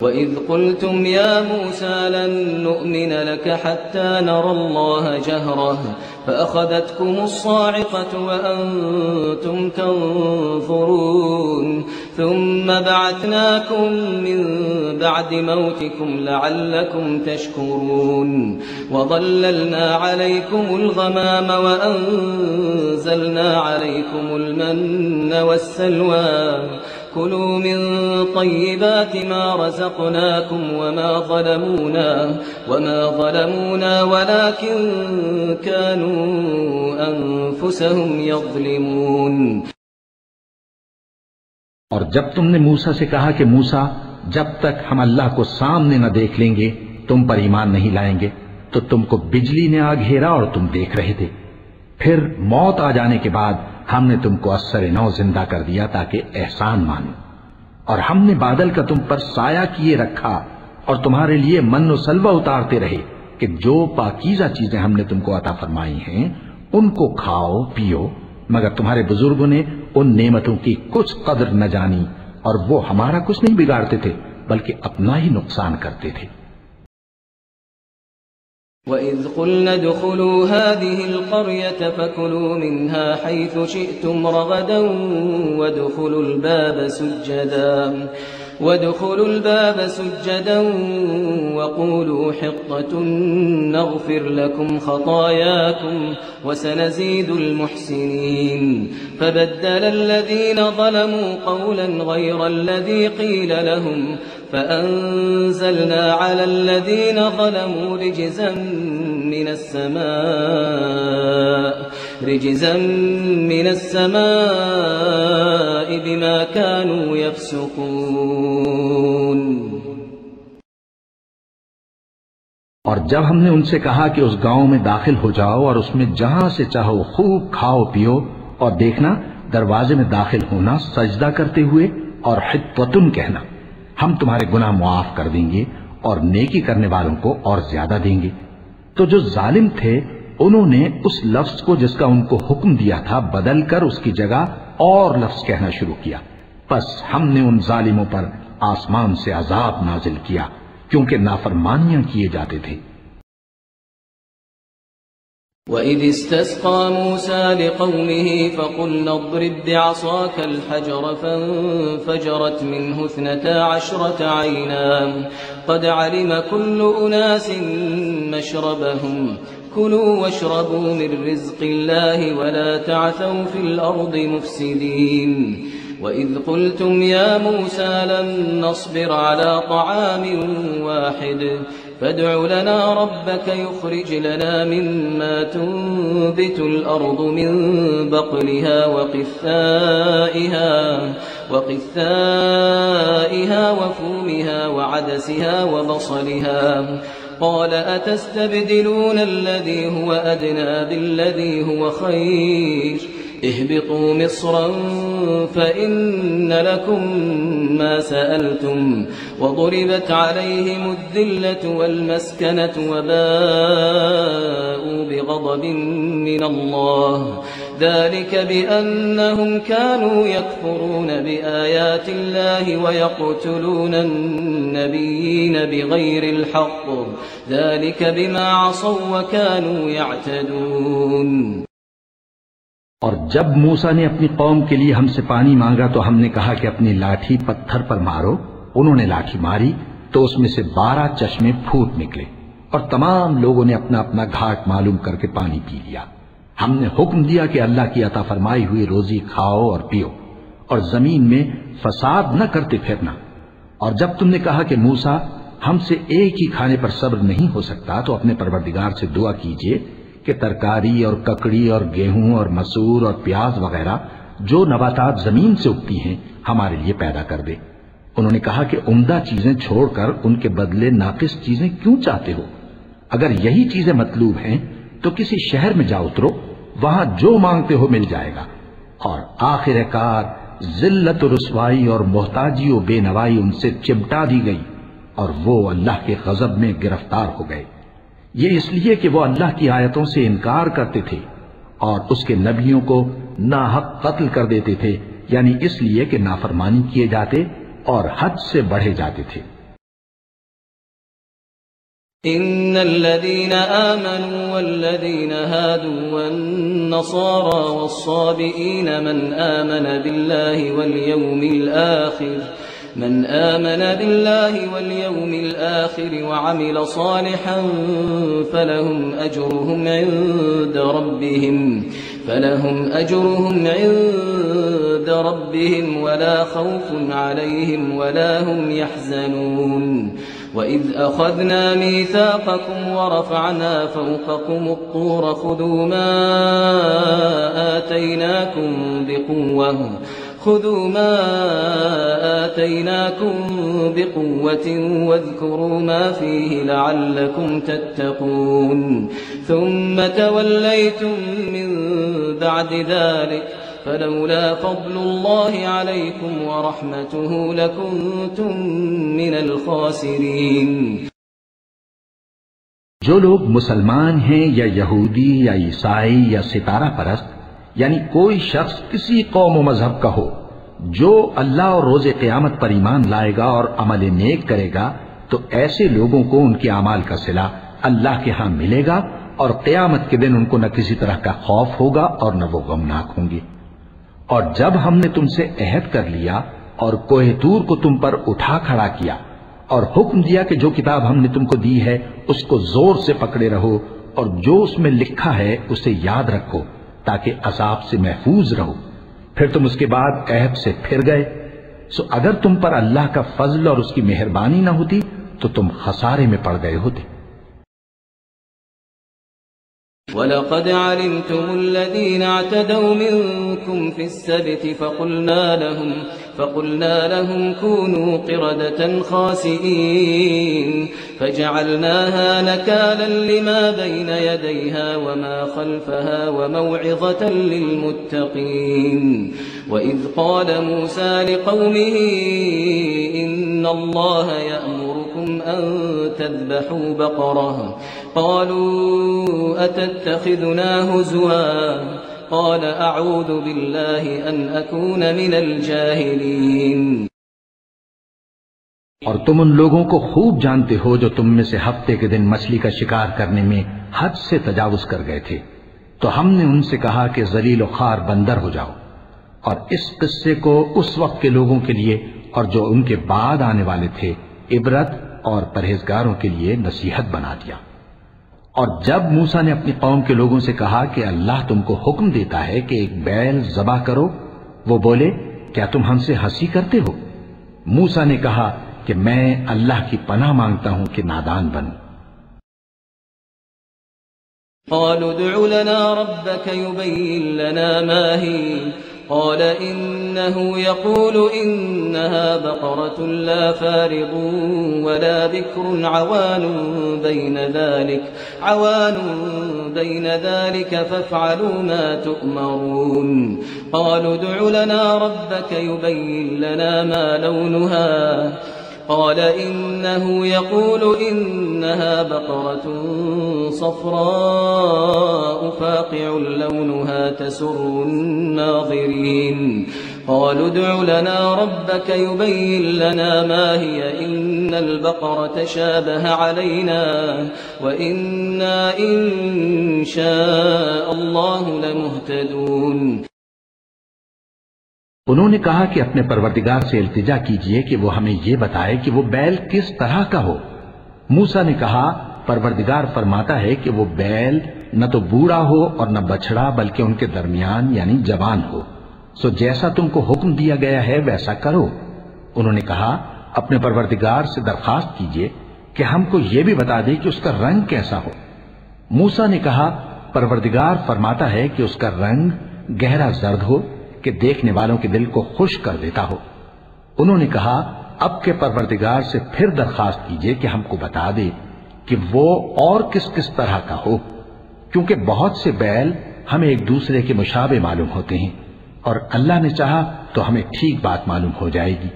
وإذ قلتم يا موسى لن نؤمن لك حتى نرى الله جهرة فأخذتكم الصاعقة وأنتم تنظرون ثم بعثناكم من بعد موتكم لعلكم تشكرون وظللنا عليكم الغمام وأنزلنا عليكم المن والسلوى كلوا من طيبات ما رزقناكم وما ظلمونا ولكن كانوا أنفسهم يظلمون। और जब तुमने मूसा से कहा कि मूसा जब तक हम अल्लाह को सामने न देख लेंगे तुम पर ईमान नहीं लाएंगे, तो तुमको बिजली ने आ घेरा और तुम देख रहे थे। फिर मौत आ जाने के बाद हमने तुमको अस्सर नौ जिंदा कर दिया ताकि एहसान मानो, और हमने बादल का तुम पर साया किए रखा और तुम्हारे लिए मन और सलवा उतारते रहे कि जो पाकीज़ा चीजें हमने तुमको अता फरमाई हैं उनको खाओ पियो, मगर तुम्हारे बुजुर्गों ने उन नेमतों की कुछ कदर न जानी और वो हमारा कुछ नहीं बिगाड़ते थे बल्कि अपना ही नुकसान करते थे। وإذ قلنا ادخلوا هذه القرية فكلوا منها حيث شئتم رغدا وادخلوا الباب سجدا وقولوا حطة نغفر لكم خطاياكم وسنزيد المحسنين فبدل الذين ظلموا قولا غير الذي قيل لهم فأنزلنا على الذين ظلموا رجزا من السماء بما كانوا يفسقون। और जब हमने उनसे कहा कि उस गांव में दाखिल हो जाओ और उसमें जहां से चाहो खूब खाओ पियो, और देखना दरवाजे में दाखिल होना सजदा करते हुए और हित्वतुन कहना, हम तुम्हारे गुनाह मुआफ कर देंगे और नेकी करने वालों को और ज्यादा देंगे। तो जो जालिम थे उन्होंने उस लफ्ज को जिसका उनको हुक्म दिया था बदल कर उसकी जगह और लफ्ज कहना शुरू किया। बस हमने उन जालिमों पर आसमान से अजाब नाजिल किया क्योंकि नाफरमानियां किए जाते थे। وإذ استسقى موسى لقومه فقلنا اضرب بعصاك الحجر فانفجرت منه 12 عينا قد علم كل أناس مشربهم كلوا واشربوا من رزق الله ولا تعثوا في الأرض مفسدين وإذ قلتم يا موسى لن نصبر على طعام واحد فادع لنا ربك يخرج لنا مما تنبت الأرض من بقلها وقثائها وفومها وعدسها وبصلها قال أتستبدلون الذي هو أدنى بالذي هو خير اهبطوا مصرا فإن لكم ما سألتم وضربت عليهم الذلة والمسكنة وباءوا بغضب من الله ذلك بأنهم كانوا يكفرون بآيات الله ويقتلون النبيين بغير الحق ذلك بما عصوا وكانوا يعتدون। और जब मूसा ने अपनी कौम के लिए हमसे पानी मांगा तो हमने कहा कि अपनी लाठी पत्थर पर मारो। उन्होंने लाठी मारी तो उसमें से 12 चश्मे फूट निकले और तमाम लोगों ने अपना अपना घाट मालूम करके पानी पी लिया। हमने हुक्म दिया कि अल्लाह की अता फरमाई हुई रोजी खाओ और पियो और जमीन में फसाद न करते फिरना। और जब तुमने कहा कि मूसा हमसे एक ही खाने पर सब्र नहीं हो सकता तो अपने परवरदिगार से दुआ कीजिए कि तरकारी और ककड़ी और गेहूं और मसूर और प्याज वगैरह जो नबातात जमीन से उगती हैं हमारे लिए पैदा कर दे। उन्होंने कहा कि उम्दा चीजें छोड़कर उनके बदले नाकिस चीजें क्यों चाहते हो? अगर यही चीजें मतलूब हैं तो किसी शहर में जा उतरो, वहां जो मांगते हो मिल जाएगा। और आखिरकार जिल्लत रुसवाई और मोहताजी और बेनवाई उनसे चिमटा दी गई और वो अल्लाह के गजब में गिरफ्तार हो गए। ये इसलिए कि वो अल्लाह की आयतों से इनकार करते थे और उसके नबियों को नाहक कत्ल कर देते थे, यानी इसलिए कि नाफरमानी किए जाते और हद से बढ़े जाते थे। इन्नल्लज़ीन आमनू वल्लज़ीन हादू वन्नसारा वस्साबिईन मन आमन बिल्लाहि वल्यौमिल आखिर वअमिल सालिहन फलहुम अजरुहुम इंद रब्बिहिम वला खौफुन अलैहिम वला हुम यहज़नून वइज़ अख़ज़ना मीसाक़कुम वरफ़अना फ़ौक़कुम अत्तूर ख़ुज़ू मा आतैनाकुम बिक़ुव्वतिन वाज़कुरू मा फ़ीहि लअल्लकुम तत्तक़ून थुम्म तवल्लैतुम मिन बअदि ज़ालिक फलौला फ़ज़्लुल्लाहि अलैकुम वरहमतुहु लकुन्तुम मिनल ख़ासिरीन। जो लोग मुसलमान हैं या यहूदी या ईसाई या सितारा परस्त, यानी कोई शख्स किसी कौम व मजहब का हो, जो अल्लाह और रोज़े क़यामत पर ईमान लाएगा और अमल नेक करेगा, तो ऐसे लोगों को उनके अमाल का सिला अल्लाह के यहां मिलेगा और क़यामत के दिन उनको न किसी तरह का खौफ होगा और न वो गमनाक होंगे। और जब हमने तुमसे अहद कर लिया और कोहे तूर को तुम पर उठा खड़ा किया और हुक्म दिया कि जो किताब हमने तुमको दी है उसको जोर से पकड़े रहो और जो उसमें लिखा है उसे याद रखो ताकि अज़ाब से महफूज रहो, फिर तुम उसके बाद अहद से फिर गए, सो अगर तुम पर अल्लाह का फजल और उसकी मेहरबानी न होती तो तुम खसारे में पड़ गए होते। वलक़द अलिमतुमुल्लज़ीन अअतदौ मिनकुम फ़िस्सब्ति फ़क़ुल्ना लहुम कूनू क़िरदतन ख़ासिईन फ़जअलनाहा नकालन लिमा बैन यदैहा वमा ख़ल्फ़हा वमौइज़तन लिलमुत्तक़ीन। वइज़ क़ाल मूसा लिक़ौमिही इन्नल्लाह यअमुरुकुम अन तज़बहू बक़रह क़ालू अतत्तख़िज़ुना हुज़ुवा क़ाल अऊज़ु बिल्लाहि अन अकून मिनल जाहिलीन। और तुम उन लोगों को खूब जानते हो जो तुम में से हफ्ते के दिन मछली का शिकार करने में हद से तजावुज कर गए थे, तो हमने उनसे कहा कि ज़लील और ख़ार बंदर हो जाओ। और इस किस्से को उस वक्त के लोगों के लिए और जो उनके बाद आने वाले थे इबरत और परहेजगारों के लिए नसीहत बना दिया। और जब मूसा ने अपनी कौम के लोगों से कहा कि अल्लाह तुमको हुक्म देता है कि एक बैल ज़बा करो, वो बोले, क्या तुम हमसे हंसी करते हो? मूसा ने कहा कि मैं अल्लाह की पनाह मांगता हूं कि नादान बनूं। क़ालू उदउ लना रब्बक युबय्यिन लना मा ही क़ाल इन्नहु यक़ूलु इन्नहा बक़रतुन ला फ़ारिदुन वला बिक्रुन अवानुन बैन ज़ालिक फ़फ़अलू मा तुअमरून। क़ालू उदउ लना रब्बक युबय्यिन लना मा लौनुहा क़ाल इन्नहु यक़ूलु इन्नहा बक़रतुन सफ़राअ फ़ाक़िअुन लौनुहा तसुर्रुन नाज़िरीन। क़ालू उदउ लना रब्बक युबय्यिन लना मा हिय इन्नल बक़रत तशाबह अलैना व इन्ना इंशाअल्लाहु लमुहतदून। उन्होंने कहा कि अपने परवरदिगार से इल्तिजा कीजिए कि वो हमें ये बताए कि वो बैल किस तरह का हो। मूसा ने कहा, परवरदिगार फरमाता है कि वो बैल न तो बूढ़ा हो और न बछड़ा, बल्कि उनके दरमियान यानी जवान हो। सो जैसा तुमको हुक्म दिया गया है वैसा करो। उन्होंने कहा, अपने परवरदिगार से दरखास्त कीजिए कि हमको ये भी बता दे कि उसका रंग कैसा हो। मूसा ने कहा, परवरदिगार फरमाता है कि उसका रंग गहरा जर्द हो कि देखने वालों के दिल को खुश कर देता हो। उन्होंने कहा, अब के परवरदिगार से फिर दरखास्त कीजिए कि हमको बता दे कि वो और किस किस तरह का हो, क्योंकि बहुत से बैल हमें एक दूसरे के मुशाबे मालूम होते हैं और अल्लाह ने चाहा तो हमें ठीक बात मालूम हो जाएगी।